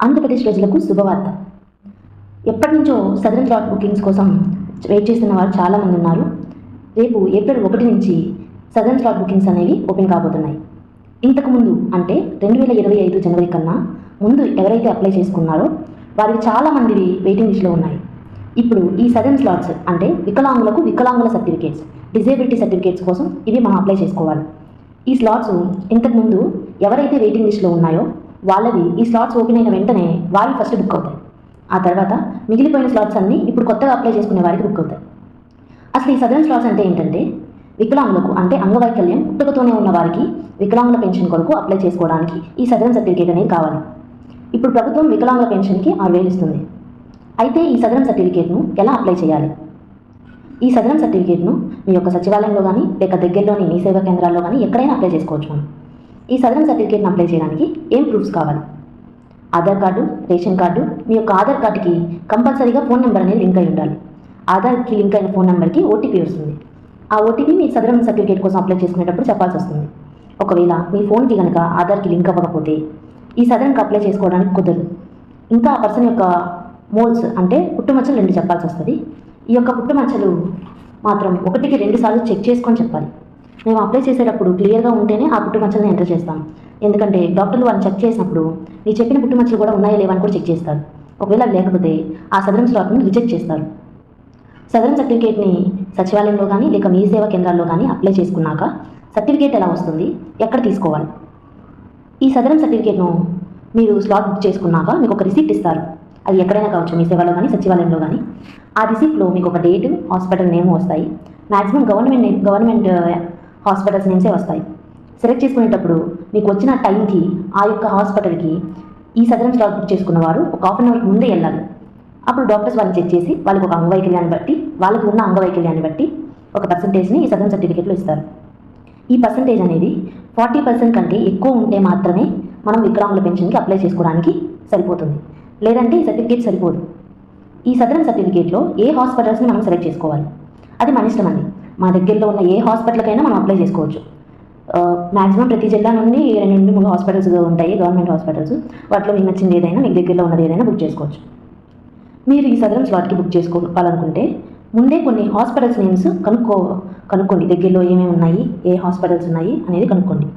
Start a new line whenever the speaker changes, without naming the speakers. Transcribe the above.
ఆంధ్రప్రదేశ్ ప్రజలకు శుభవార్త. ఎప్పటి నుంచో సదరన్ స్లాట్ బుకింగ్స్ కోసం వెయిట్ చేస్తున్న వారు చాలామంది ఉన్నారు. రేపు ఏప్రిల్ 1 నుంచి సదరన్ స్లాట్ బుకింగ్స్ అనేవి ఓపెన్ కాబోతున్నాయి. ఇంతకుముందు అంటే 2025 జనవరి కన్నా ముందు ఎవరైతే అప్లై చేసుకున్నారో వారికి చాలామందివి వెయిటింగ్ లిస్ట్లో ఉన్నాయి. ఇప్పుడు ఈ సదరన్ స్లాట్స్ అంటే వికలాంగులకు వికలాంగుల సర్టిఫికేట్స్, డిజేబిలిటీ సర్టిఫికేట్స్ కోసం ఇవి మనం అప్లై చేసుకోవాలి. ఈ స్లాట్స్ ఇంతకుముందు ఎవరైతే వెయిటింగ్ లిస్ట్లో ఉన్నాయో వాళ్ళవి ఈ స్లాట్స్ ఓపెన్ అయిన వెంటనే వారి ఫస్ట్ బుక్ అవుతాయి. ఆ తర్వాత మిగిలిపోయిన స్లాట్స్ అన్నీ ఇప్పుడు కొత్తగా అప్లై చేసుకునే వారికి బుక్ అవుతాయి. అసలు ఈ సదరన్ స్లాట్స్ అంటే ఏంటంటే వికలాంగులకు అంటే అంగవైకల్యం పుట్టుకతోనే ఉన్న వారికి వికలాంగుల పెన్షన్ కొరకు అప్లై చేసుకోవడానికి ఈ సదరన్ సర్టిఫికేట్ అనేది కావాలి. ఇప్పుడు ప్రభుత్వం వికలాంగుల పెన్షన్కి 6,000 ఇస్తుంది. అయితే ఈ సదరన్ సర్టిఫికేట్ను ఎలా అప్లై చేయాలి? ఈ సదరన్ సర్టిఫికేట్ను మీ యొక్క సచివాలయంలో కానీ లేక దగ్గరలోని మీ సేవా కేంద్రాల్లో కానీ ఎక్కడైనా అప్లై చేసుకోవచ్చు. మనం ఈ సదరన్ సర్టిఫికేట్ను అప్లై చేయడానికి ఏం ప్రూఫ్స్ కావాలి? Aadhaar card, ration card. మీ యొక్క ఆధార్ కార్డుకి కంపల్సరీగా ఫోన్ నెంబర్ అనేది లింక్ అయి ఉండాలి. ఆధార్కి లింక్ అయిన ఫోన్ నెంబర్కి ఓటీపీ వస్తుంది. ఆ ఓటీపీ మీ సదరన్ సర్టిఫికేట్ కోసం అప్లై చేసుకునేటప్పుడు చెప్పాల్సి వస్తుంది. ఒకవేళ మీ ఫోన్కి కనుక ఆధార్కి లింక్ అవ్వకపోతే ఈ సదరన్కి అప్లై చేసుకోవడానికి కుదరదు. ఇంకా ఆ పర్సన్ యొక్క మోల్స్ అంటే పుట్టుమచ్చలు 2 చెప్పాల్సి వస్తుంది. ఈ యొక్క పుట్టుమచ్చలు మాత్రం 1కి 2 సార్లు చెక్ చేసుకొని చెప్పాలి. మేము అప్లై చేసేటప్పుడు క్లియర్గా ఉంటేనే ఆ పుట్టుమచ్చలను ఎంటర్ చేస్తాం. ఎందుకంటే డాక్టర్లు వాళ్ళు చెక్ చేసినప్పుడు మీరు చెప్పిన పుట్టుమచ్చలు కూడా ఉన్నాయా లేవని కూడా చెక్ చేస్తారు. ఒకవేళ లేకపోతే ఆ సదరన్ స్లాట్ని రిజెక్ట్ చేస్తారు. సదరన్ సర్టిఫికేట్ని సచివాలయంలో కానీ లేక మీ సేవా కేంద్రాల్లో కానీ అప్లై చేసుకున్నాక సర్టిఫికేట్ ఎలా వస్తుంది, ఎక్కడ తీసుకోవాలి? ఈ సదరన్ సర్టిఫికేట్ను మీరు స్లాట్ బుక్ చేసుకున్నాక మీకు ఒక రిసిప్ట్ ఇస్తారు. అది ఎక్కడైనా కావచ్చు, మీ సేవలో కానీ సచివాలయంలో కానీ. ఆ రిసిప్ట్లో మీకు ఒక డేటు, హాస్పిటల్ నేమ్ వస్తాయి. మ్యాక్సిమం గవర్నమెంట్ హాస్పిటల్స్ నేమ్సే వస్తాయి. సెలెక్ట్ చేసుకునేటప్పుడు మీకు వచ్చిన టైంకి ఆ యొక్క హాస్పిటల్కి ఈ సదరన్ స్లాట్ బుక్ చేసుకున్న వారు ఒక హాఫ్ అన్ అవర్కి ముందే వెళ్ళాలి. అప్పుడు డాక్టర్స్ వాళ్ళని చెక్ చేసి వాళ్ళకి ఒక అంగవైకల్యాన్ని బట్టి వాళ్ళకి ఉన్న అంగవైకల్యాన్ని బట్టి ఒక పర్సంటేజ్ని ఈ సదరన్ సర్టిఫికేట్లో ఇస్తారు. ఈ పర్సంటేజ్ అనేది 40% కంటే ఎక్కువ ఉంటే మాత్రమే మనం వికలాంగుల పెన్షన్కి అప్లై చేసుకోవడానికి సరిపోతుంది. లేదంటే ఈ సర్టిఫికేట్ సరిపోదు. ఈ సదరన్ సర్టిఫికేట్లో ఏ హాస్పిటల్స్ని మనం సెలెక్ట్ చేసుకోవాలి అది మన ఇష్టం అండి. మా దగ్గరలో ఉన్న ఏ హాస్పిటల్కైనా మనం అప్లై చేసుకోవచ్చు. మ్యాక్సిమం ప్రతి జిల్లా నుండి 2 నుండి 3 హాస్పిటల్స్ ఉంటాయి, గవర్నమెంట్ హాస్పిటల్స్. వాటిలో మీకు నచ్చింది ఏదైనా, మీకు దగ్గరలో ఉన్నది ఏదైనా బుక్ చేసుకోవచ్చు. మీరు ఈ సదరన్ స్లాట్కి బుక్ చేసుకోవాలనుకుంటే ముందే కొన్ని హాస్పిటల్స్ నేమ్స్ కనుక్కోండి. దగ్గరలో ఏమేమి ఉన్నాయి, ఏ హాస్పిటల్స్ ఉన్నాయి అనేది కనుక్కోండి.